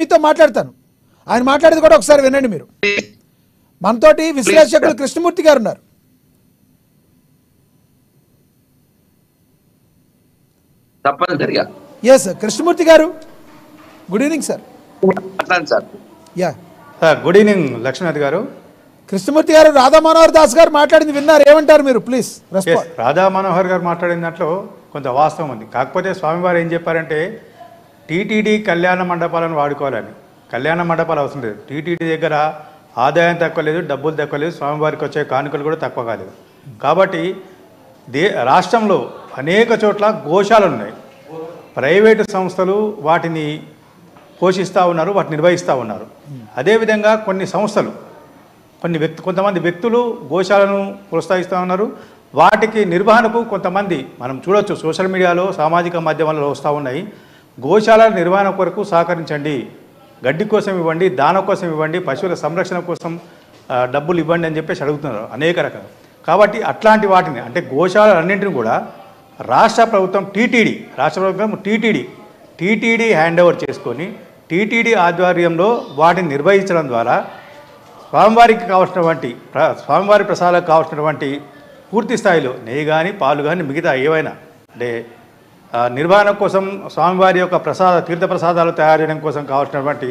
మీతో మాట్లాడతాను. ఆయన మాట్లాడేది కూడా ఒకసారి వినండి మీరు. మనతోటి విశ్లేషకులు కృష్ణమూర్తి గారు ఉన్నారు. తప్పనిసరిగా. ఎస్ కృష్ణమూర్తి గారు, good evening sir. Sir yeah sir, good evening Lakshminath గారు. కృష్ణమూర్తి గారు, రాధా మనోహర్ దాస్ గారు మాట్లాడింది విన్నారు, ఏమంటారు మీరు? Please respond. రాధా మనోహర్ గారు మాట్లాడిన దాంట్లో కొంత వాస్తవం ఉంది. కాకపోతే స్వామివారు ఏం చెప్పారంటే టీటీడీ కళ్యాణ మండపాలను వాడుకోవాలని. కళ్యాణ మండపాలు అవసరం లేదు. టీటీడీ దగ్గర ఆదాయం తక్కువ లేదు, డబ్బులు తక్కువ లేదు, స్వామివారికి వచ్చే కానుకలు కూడా తక్కువ కాలేదు. కాబట్టి రాష్ట్రంలో అనేక చోట్ల గోశాలలు ఉన్నాయి. ప్రైవేటు సంస్థలు వాటిని పోషిస్తూ ఉన్నారు, వాటిని నిర్వహిస్తూ ఉన్నారు. అదేవిధంగా కొన్ని సంస్థలు, కొంతమంది వ్యక్తులు గోశాలను ప్రోత్సహిస్తూ ఉన్నారు. వాటికి నిర్వహణకు కొంతమంది మనం చూడొచ్చు, సోషల్ మీడియాలో సామాజిక మాధ్యమాలలో వస్తూ ఉన్నాయి. గోశాలల నిర్వహణ కొరకు సహకరించండి, గడ్డి కోసం ఇవ్వండి, దాన కోసం ఇవ్వండి, పశువుల సంరక్షణ కోసం డబ్బులు ఇవ్వండి అని చెప్పేసి అడుగుతున్నారు అనేక రకాలు. కాబట్టి అట్లాంటి వాటిని, అంటే గోశాలన్నింటినీ కూడా రాష్ట్ర ప్రభుత్వం టీటీడీ హ్యాండ్ ఓవర్ చేసుకొని టీటీడీ ఆధ్వర్యంలో వాటిని నిర్వహించడం ద్వారా స్వామివారి ప్రసాదాలకు కావాల్సినటువంటి పూర్తి స్థాయిలో నెయ్యి కానీ, పాలు కానీ, మిగతా ఏవైనా అంటే నిర్వహణ కోసం స్వామివారి యొక్క తీర్థ ప్రసాదాలు తయారు చేయడం కోసం కావాల్సినటువంటి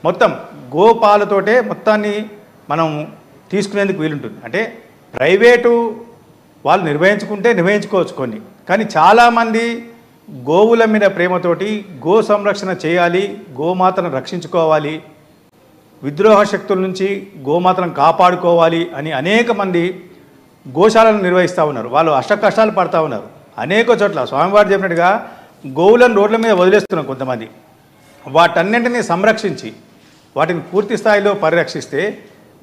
మొత్తం గోపాలతోటే మొత్తాన్ని మనం తీసుకునేందుకు వీలుంటుంది. అంటే ప్రైవేటు వాళ్ళు నిర్వహించుకోవచ్చు కొన్ని, కానీ చాలామంది గోవుల మీద ప్రేమతోటి గో సంరక్షణ చేయాలి, గోమాతను రక్షించుకోవాలి, విద్రోహ శక్తుల నుంచి గోమాతను కాపాడుకోవాలి అని అనేక మంది గోశాలను నిర్వహిస్తూ ఉన్నారు. వాళ్ళు అష్టకష్టాలు పడుతూ ఉన్నారు. అనేక చోట్ల స్వామివారు చెప్పినట్టుగా గోవులను రోడ్ల మీద వదిలేస్తున్నారు కొంతమంది. వాటన్నింటినీ సంరక్షించి వాటిని పూర్తి స్థాయిలో పరిరక్షిస్తే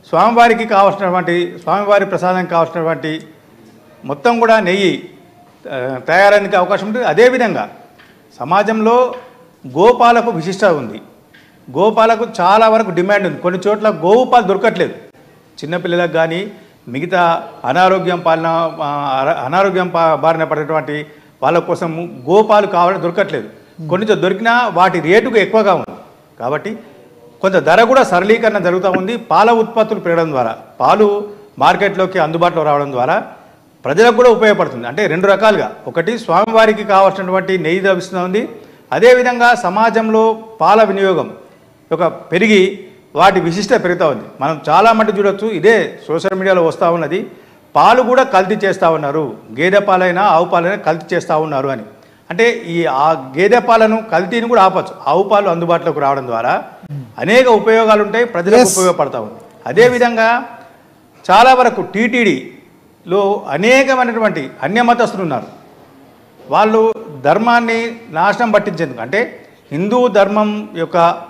స్వామివారి ప్రసాదం కావాల్సినటువంటి మొత్తం కూడా నెయ్యి తయారయ్యేందుకు అవకాశం ఉంటుంది. అదేవిధంగా సమాజంలో గోపాలకు విశిష్టత ఉంది. గోపాలకు చాలా వరకు డిమాండ్ ఉంది. కొన్ని చోట్ల గోవు పాలు దొరకట్లేదు. చిన్నపిల్లలకు కానీ, మిగతా అనారోగ్యం బారిన పడేటువంటి వాళ్ళ కోసం గోపాలు కావాలని దొరకట్లేదు. కొన్ని దొరికినా వాటి రేటుకు ఎక్కువగా ఉంది. కాబట్టి కొంత ధర కూడా సరళీకరణ జరుగుతూ ఉంది. పాల ఉత్పత్తులు పెరగడం ద్వారా, పాలు మార్కెట్లోకి అందుబాటులో రావడం ద్వారా ప్రజలకు కూడా ఉపయోగపడుతుంది. అంటే రెండు రకాలుగా, ఒకటి స్వామివారికి కావాల్సినటువంటి నెయ్యి లభిస్తూ ఉంది. అదేవిధంగా సమాజంలో పాల వినియోగం పెరిగి వాటి విశిష్టత పెరుగుతూ ఉంది. మనం చాలా మటుకు చూడొచ్చు, ఇదే సోషల్ మీడియాలో వస్తూ ఉన్నది. పాలు కూడా కల్తీ చేస్తూ ఉన్నారు, గేదె పాలైనా ఆవు పాలైనా కల్తీ చేస్తూ ఉన్నారు అని. అంటే ఆ గేదె పాలను కల్తీని కూడా ఆపచ్చు. ఆవు పాలు అందుబాటులోకి రావడం ద్వారా అనేక ఉపయోగాలు ఉంటాయి, ప్రజలకు ఉపయోగపడతా ఉంది. అదేవిధంగా చాలా వరకు టీటీడీలో అనేకమైనటువంటి అన్యమతస్తులు ఉన్నారు. వాళ్ళు ధర్మాన్ని నాశనం పట్టించేందుకు, అంటే హిందూ ధర్మం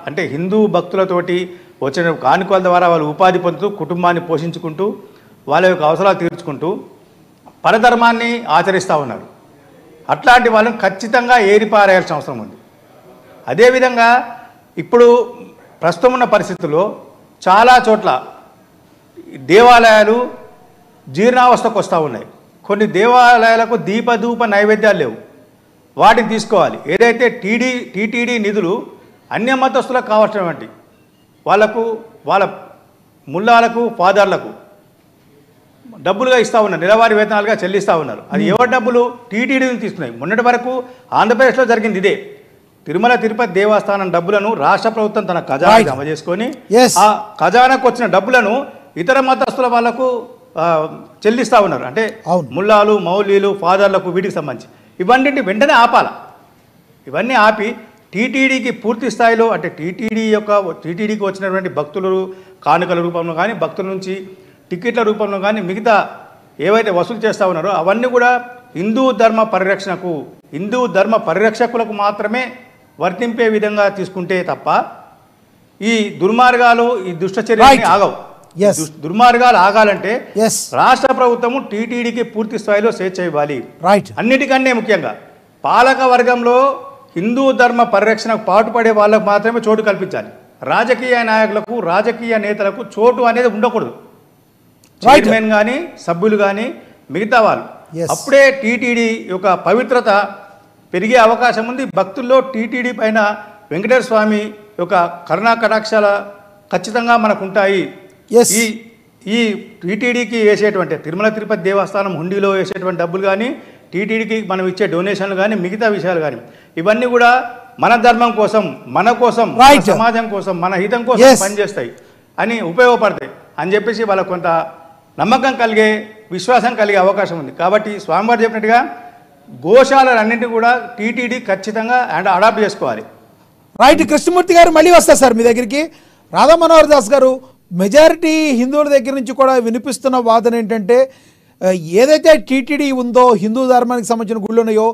అంటే హిందూ భక్తులతోటి వచ్చిన కానుకల ద్వారా వాళ్ళు ఉపాధి పొందుతూ కుటుంబాన్ని పోషించుకుంటూ వాళ్ళ యొక్క అవసరాలు తీర్చుకుంటూ పరధర్మాన్ని ఆచరిస్తూ ఉన్నారు. అట్లాంటి వాళ్ళని ఖచ్చితంగా ఏరిపారేయాల్సిన అవసరం ఉంది. అదేవిధంగా ఇప్పుడు ప్రస్తుతం ఉన్న పరిస్థితుల్లో చాలా చోట్ల దేవాలయాలు జీర్ణావస్థకు వస్తూ ఉన్నాయి. కొన్ని దేవాలయాలకు దీపధూప నైవేద్యాలు లేవు, వాటిని తీసుకోవాలి. ఏదైతే టీటీడీ నిధులు అన్యమతస్తులకు కావాల్సినటువంటి వాళ్ళ ముల్లాలకు, ఫాదర్లకు డబ్బులుగా ఇస్తూ ఉన్నారు, నెలవారీ వేతనాలుగా చెల్లిస్తూ ఉన్నారు. అది ఎవరి డబ్బులు? టీటీడీని తీసుకున్నాయి. మొన్నటి వరకు ఆంధ్రప్రదేశ్లో జరిగింది ఇదే. తిరుమల తిరుపతి దేవస్థానం డబ్బులను రాష్ట్ర ప్రభుత్వం తన ఖజానా జమ చేసుకొని ఆ ఖజానాకు వచ్చిన డబ్బులను ఇతర మతస్థుల వాళ్లకు చెల్లిస్తూ ఉన్నారు. అంటే ముల్లాలు, మౌలీలు, ఫాదర్లకు, వీటికి సంబంధించి ఇవన్నీ వెంటనే ఆపాల. ఇవన్నీ ఆపి టీటీడీకి పూర్తి స్థాయిలో, అంటే టీటీడీకి వచ్చినటువంటి భక్తులు కానుకల రూపంలో కానీ, భక్తుల నుంచి టికెట్ల రూపంలో కానీ, మిగతా ఏవైతే వసూలు చేస్తూ ఉన్నారో అవన్నీ కూడా హిందూ ధర్మ పరిరక్షకులకు మాత్రమే వర్తింపే విధంగా తీసుకుంటే తప్ప ఈ దుర్మార్గాలు, ఈ దుష్టచర్యలు ఆగవు. దుర్మార్గాలు ఆగాలంటే రాష్ట్ర ప్రభుత్వము టీటీడీకి పూర్తి స్థాయిలో స్వేచ్ఛ ఇవ్వాలి. అన్నిటికన్నా ముఖ్యంగా పాలక వర్గంలో హిందూ ధర్మ పరిరక్షణకు పాటుపడే వాళ్ళకు మాత్రమే చోటు కల్పించాలి. రాజకీయ నాయకులకు, రాజకీయ నేతలకు చోటు అనేది ఉండకూడదు. చైర్మన్ కానీ, సభ్యులు కానీ, మిగతా వాళ్ళు. అప్పుడే టీటీడీ యొక్క పవిత్రత పెరిగే అవకాశం ఉంది. భక్తుల్లో టీటీడీ పైన వెంకటేశ్వర స్వామి యొక్క కరుణా కటాక్షాల ఖచ్చితంగా మనకు ఉంటాయి. Yes. ఈ టీటీడీకి వేసేటువంటి తిరుమల తిరుపతి దేవస్థానం హుండీలో వేసేటువంటి డబ్బులు కానీ, టీటీడీకి మనం ఇచ్చే డొనేషన్లు కానీ, మిగతా విషయాలు కానీ ఇవన్నీ కూడా మన ధర్మం కోసం, మన కోసం, మన Right. సమాజం కోసం, మన హితం కోసం Yes. పనిచేస్తాయి అని ఉపయోగపడతాయి అని చెప్పేసి వాళ్ళకు కొంత నమ్మకం కలిగే, విశ్వాసం కలిగే అవకాశం ఉంది. కాబట్టి స్వామివారు చెప్పినట్టుగా గోశాలన్నింటినీ కూడా టీటీడీ ఖచ్చితంగా అడాప్ట్ చేసుకోవాలి. రైట్. కృష్ణమూర్తి గారు మళ్ళీ వస్తారు సార్ మీ దగ్గరికి. రాధా మనోహర్ దాస్ గారు, మెజారిటీ హిందువుల దగ్గర నుంచి కూడా వినిపిస్తున్న వాదన ఏంటంటే ఏదైతే టీటీడీ ఉందో హిందూ ధర్మానికి సంబంధించిన గుళ్ళు ఉన్నాయో